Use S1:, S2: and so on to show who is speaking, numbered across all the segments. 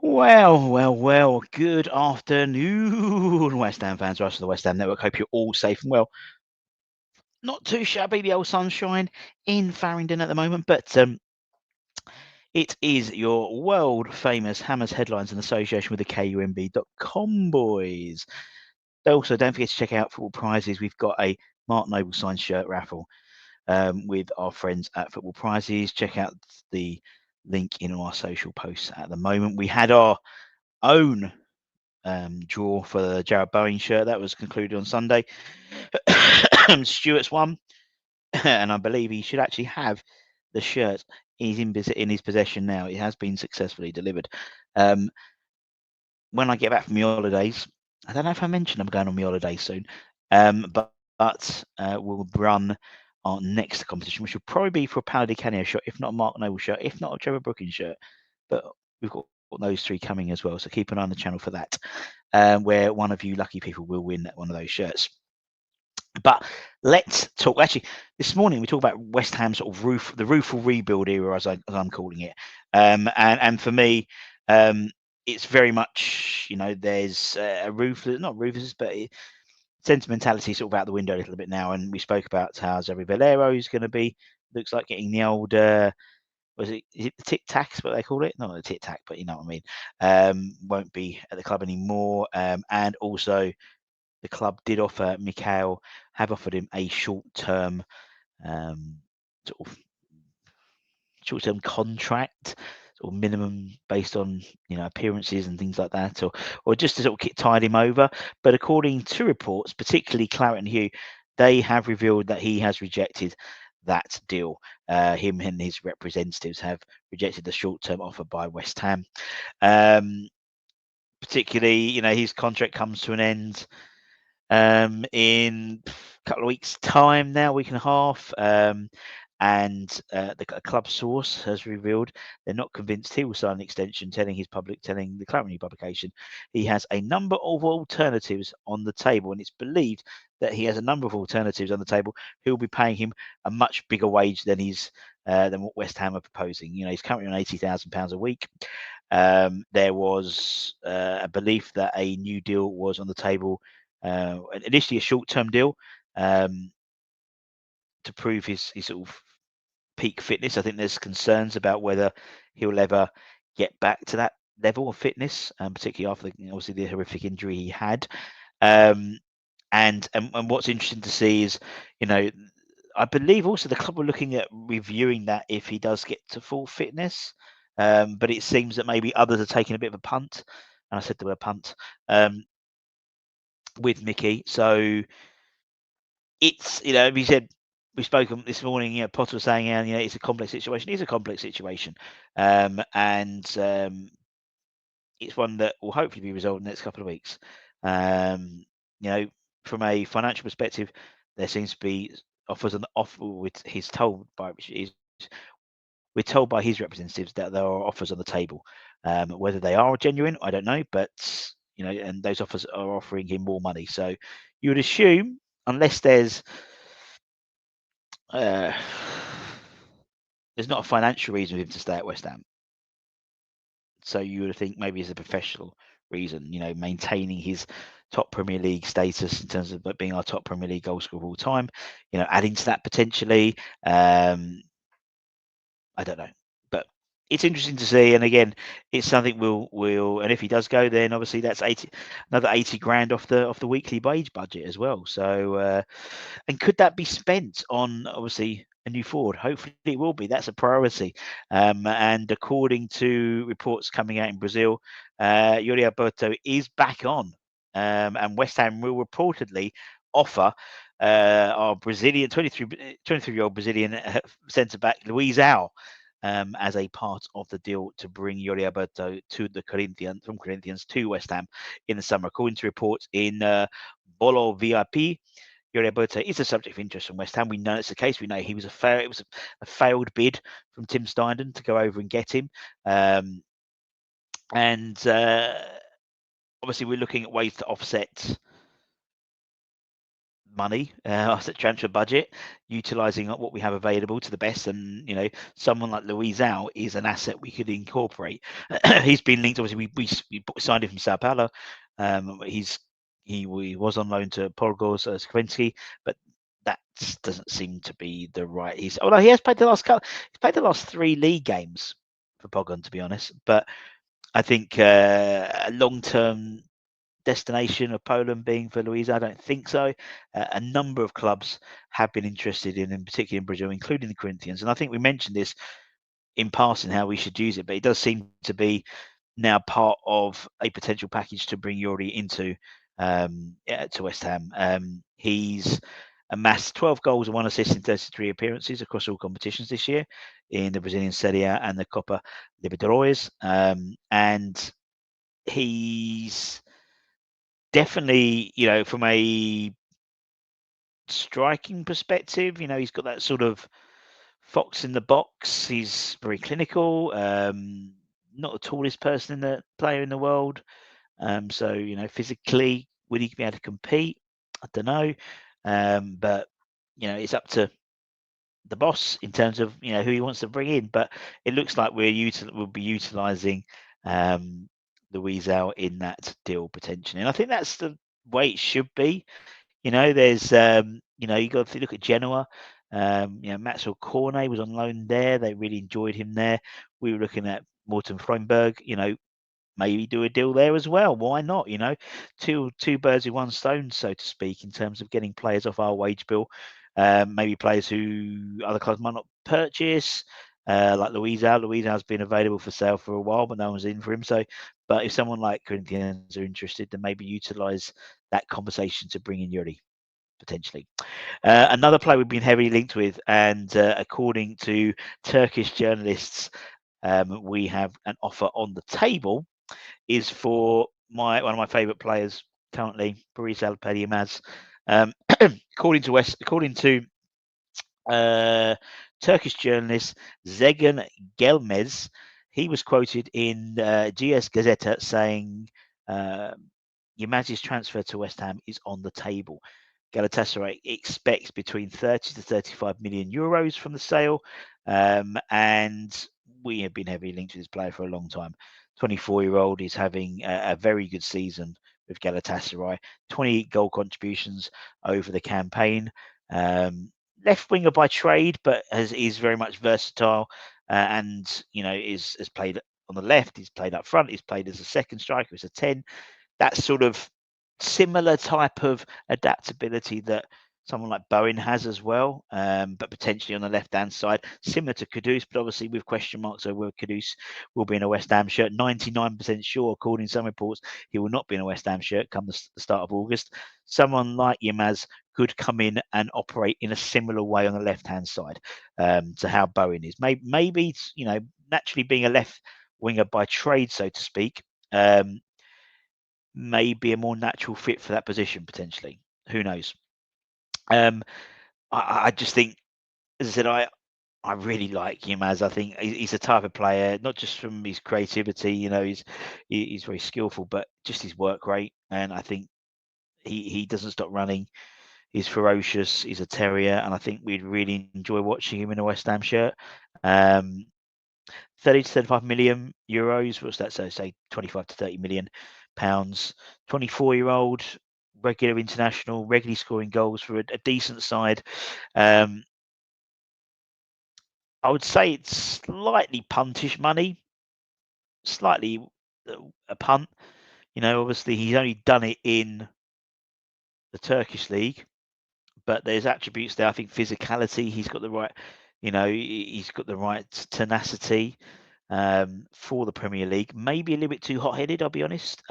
S1: Well. Good afternoon, West Ham fans, rest of the West Ham Network. Hope you're all safe and well. Not too shabby, the old sunshine in Farringdon at the moment, but it is your world famous Hammers headlines in association with the KUMB.com boys. Also, don't forget to check out Football Prizes. We've got a Mark Noble signed shirt raffle with our friends at Football Prizes. Check out the link in our social posts at the moment. We had our own draw for the Jared Bowen shirt that was concluded on Sunday. Stuart's won, and I believe he should actually have the shirt. He's in his possession now. It has been successfully delivered. When I get back from my holidays, I don't know if I mentioned I'm going on my holidays soon, but we'll run our next competition, which will probably be for a Paolo Di Canio shirt, if not a Mark Noble shirt, if not a Trevor Brookings shirt. But we've got those three coming as well, so keep an eye on the channel for that, where one of you lucky people will win one of those shirts. But let's talk. Actually, this morning we talked about West Ham sort of the rueful rebuild era, as I'm calling it. And for me, it's very much, there's a not ruthless, but sentimentality sort of out the window a little bit now. And we spoke about how Xavi Valero is going to be. Looks like getting the old. Is it the Tic Tacs, what they call it? Not the Tic Tac, but you know what I mean. Won't be at the club anymore. And also, the club did offer have offered him a short-term sort of short-term contract, or minimum based on appearances and things like that, or just to sort of tide him over. But according to reports, particularly Claret and Hugh, they have revealed that he has rejected that deal. Him and his representatives have rejected the short-term offer by West Ham. Particularly, his contract comes to an end in a couple of weeks' time now, week and a half. And the club source has revealed they're not convinced he will sign an extension, telling the Claret publication he has a number of alternatives on the table, and it's believed that he has a number of alternatives on the table who will be paying him a much bigger wage than what West Ham are proposing. He's currently on £80,000 a week. There was a belief that a new deal was on the table, initially a short-term deal, to prove his sort of peak fitness. I think there's concerns about whether he'll ever get back to that level of fitness, particularly after obviously the horrific injury he had. And what's interesting to see is, I believe also the club were looking at reviewing that if he does get to full fitness. But it seems that maybe others are taking a bit of a punt, and I said the word punt, with Mickey. So it's, he said, we spoke this morning, Potter was saying, it's a complex situation. It's a complex situation. And it's one that will hopefully be resolved in the next couple of weeks. From a financial perspective, there seems to be offers on offer, we're told by his representatives that there are offers on the table. Whether they are genuine, I don't know, but and those offers are offering him more money. So you would assume, unless there's not a financial reason for him to stay at West Ham. So you would think maybe it's a professional reason, maintaining his top Premier League status in terms of being our top Premier League goal scorer of all time, adding to that potentially. I don't know, but it's interesting to see. And again, it's something we'll and if he does go, then obviously that's another 80 grand off the weekly wage budget as well. So, and could that be spent on obviously a new forward? Hopefully it will be. That's a priority. And according to reports coming out in Brazil, Yuri Alberto is back on, and West Ham will reportedly offer our Brazilian 23-year-old Brazilian centre back Luizao as a part of the deal to bring Yuri Alberto from Corinthians to West Ham in the summer. According to reports in Bolo VIP, Yuri Alberto is a subject of interest from West Ham. We know it's the case. We know it was a failed bid from Tim Steindl to go over and get him. And obviously we're looking at ways to offset money, our transfer budget, utilising what we have available to the best. And someone like Luizao is an asset we could incorporate. He's been linked. Obviously, we signed him from Sao Paulo. He was on loan to Porgos Skrzynski, but that doesn't seem to be the right. Although he has played the last couple. He's played the last 3 league games for Pogon, to be honest. But I think a long-term destination of Poland being for Luisa, I don't think so. A number of clubs have been interested in particular in Brazil, including the Corinthians. And I think we mentioned this in passing how we should use it, but it does seem to be now part of a potential package to bring Yuri into to West Ham. He's amassed 12 goals and 1 assist in 33 appearances across all competitions this year in the Brazilian Serie A and the Copa Libertadores. And he's definitely, from a striking perspective, he's got that sort of fox in the box. He's very clinical. Not the tallest person in the player in the world. So physically, would he be able to compete? I don't know. But it's up to the boss in terms of who he wants to bring in. But it looks like we'll be utilising Luizao in that deal potentially, and I think that's the way it should be. There's you got to look at Genoa. Maxwell Cornet was on loan there. They really enjoyed him there. We were looking at Morten Fromberg. Maybe do a deal there as well. Why not? Two birds with one stone, so to speak, in terms of getting players off our wage bill. Maybe players who other clubs might not purchase, like Luizao. Luizao's been available for sale for a while, but no one's in for him. So, but if someone like Corinthians are interested, then maybe utilise that conversation to bring in Yuri potentially. Another player we've been heavily linked with, and according to Turkish journalists, we have an offer on the table, is for one of my favourite players currently, Barış Alper Yilmaz. According to Turkish journalist Zegan Gelmez, he was quoted in GS Gazeta saying Yilmaz's transfer to West Ham is on the table. Galatasaray expects between 30 to 35 million euros from the sale, and we have been heavily linked with this player for a long time. 24-year-old is having a very good season with Galatasaray, 28 goal contributions over the campaign. Left winger by trade, but is very much versatile, and has played on the left. He's played up front. He's played as a second striker, as a 10. That sort of similar type of adaptability that someone like Bowen has as well, but potentially on the left-hand side, similar to Kudus, but obviously with question marks over Kudus will be in a West Ham shirt. 99% sure, according to some reports, he will not be in a West Ham shirt come the start of August. Someone like Yilmaz could come in and operate in a similar way on the left-hand side to how Bowen is. Maybe naturally being a left winger by trade, so to speak, may be a more natural fit for that position potentially. Who knows? I just think, as I said, I really like Yilmaz. I think he's a type of player, not just from his creativity. He's very skillful, but just his work rate. And I think he doesn't stop running. He's ferocious. He's a terrier, and I think we'd really enjoy watching him in a West Ham shirt. 30 to 35 million euros. What's that? So say 25 to 30 million pounds. 24-year-old, regular international, regularly scoring goals for a decent side. I would say it's slightly puntish money, slightly a punt. Obviously he's only done it in the Turkish league, but there's attributes there. I think physicality, he's got the right, he's got the right tenacity for the Premier League. Maybe a little bit too hot-headed, I'll be honest.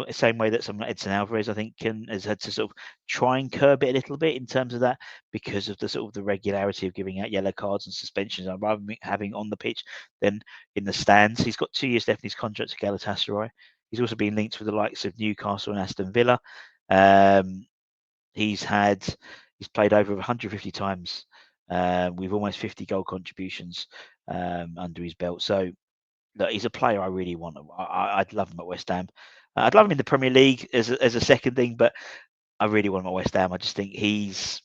S1: Same way that someone like Edson Alvarez, I think, has had to sort of try and curb it a little bit in terms of that, because of the sort of the regularity of giving out yellow cards and suspensions. I'd rather having on the pitch than in the stands. He's got 2 years left in his contract to Galatasaray. He's also been linked with the likes of Newcastle and Aston Villa. He's played over 150 times with almost 50 goal contributions under his belt. So look, he's a player I really want. I'd love him at West Ham. I'd love him in the Premier League as a second thing, but I really want him at West Ham. I just think he's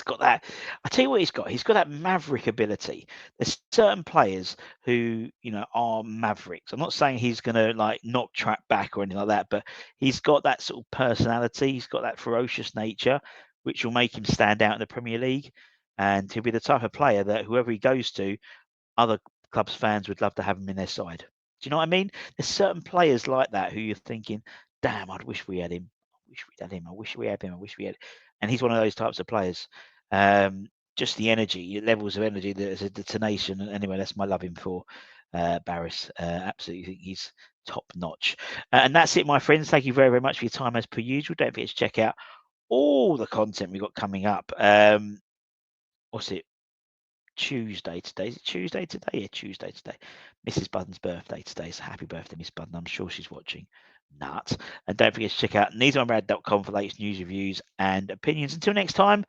S1: got that. I tell you what, he's got. He's got that maverick ability. There's certain players who, are mavericks. I'm not saying he's going to like not track back or anything like that, but he's got that sort of personality. He's got that ferocious nature, which will make him stand out in the Premier League. And he'll be the type of player that whoever he goes to, other clubs' fans would love to have him in their side. Do you know what I mean? There's certain players like that who you're thinking, damn, I wish we had him. I wish we had him. I wish we had him. I wish we had. And he's one of those types of players. Just the energy, levels of energy, there's a detonation. Anyway, that's my love him for Barris. Absolutely think he's top notch. And that's it, my friends. Thank you very, very much for your time as per usual. Don't forget to check out all the content we've got coming up. What's it? Tuesday today. Is it Tuesday today? Yeah, Tuesday today. Mrs. Budden's birthday today. So happy birthday, Miss Budden. I'm sure she's watching. Nuts. And don't forget to check out needsonrad.com for latest news, reviews, and opinions. Until next time,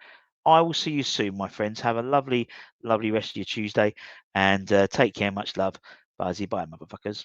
S1: I will see you soon, my friends. Have a lovely, lovely rest of your Tuesday. And take care. Much love. Bye, motherfuckers.